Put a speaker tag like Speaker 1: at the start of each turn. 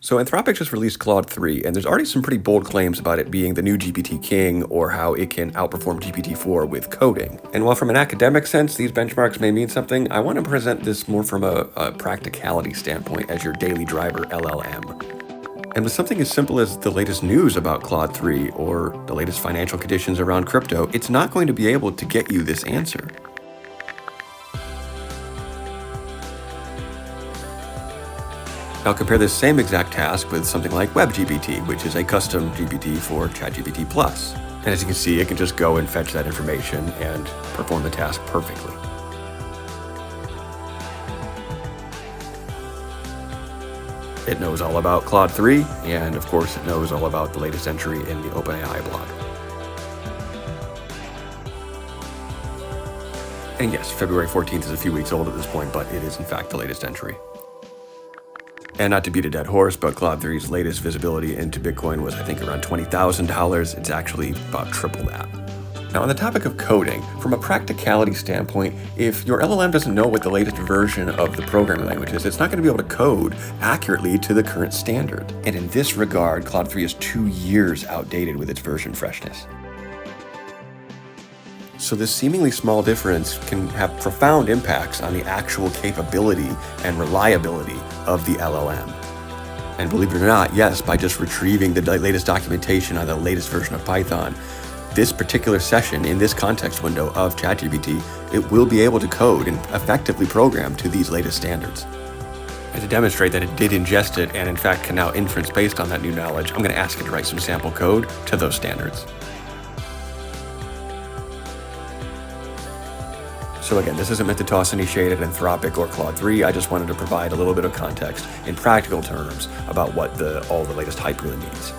Speaker 1: So Anthropic just released Claude-3, and there's already some pretty bold claims about it being the new GPT king or how it can outperform GPT-4 with coding. And while from an academic sense, these benchmarks may mean something, I want to present this more from a practicality standpoint as your daily driver LLM. And with something as simple as the latest news about Claude-3 or the latest financial conditions around crypto, it's not going to be able to get you this answer. Now compare this same exact task with something like WebGPT, which is a custom GPT for ChatGPT+. And as you can see, it can just go and fetch that information and perform the task perfectly. It knows all about Claude-3, and of course it knows all about the latest entry in the OpenAI blog. And yes, February 14th is a few weeks old at this point, but it is in fact the latest entry. And not to beat a dead horse, but Claude-3's latest visibility into Bitcoin was, I think, around $20,000. It's actually about triple that. Now, on the topic of coding, from a practicality standpoint, if your LLM doesn't know what the latest version of the programming language is, it's not going to be able to code accurately to the current standard. And in this regard, Claude-3 is 2 years outdated with its version freshness. So this seemingly small difference can have profound impacts on the actual capability and reliability of the LLM. And believe it or not, yes, by just retrieving the latest documentation on the latest version of Python, this particular session in this context window of ChatGPT, it will be able to code and effectively program to these latest standards. And to demonstrate that it did ingest it and in fact can now inference based on that new knowledge, I'm going to ask it to write some sample code to those standards. So again, this isn't meant to toss any shade at Anthropic or Claude-3. I just wanted to provide a little bit of context in practical terms about what all the latest hype really means.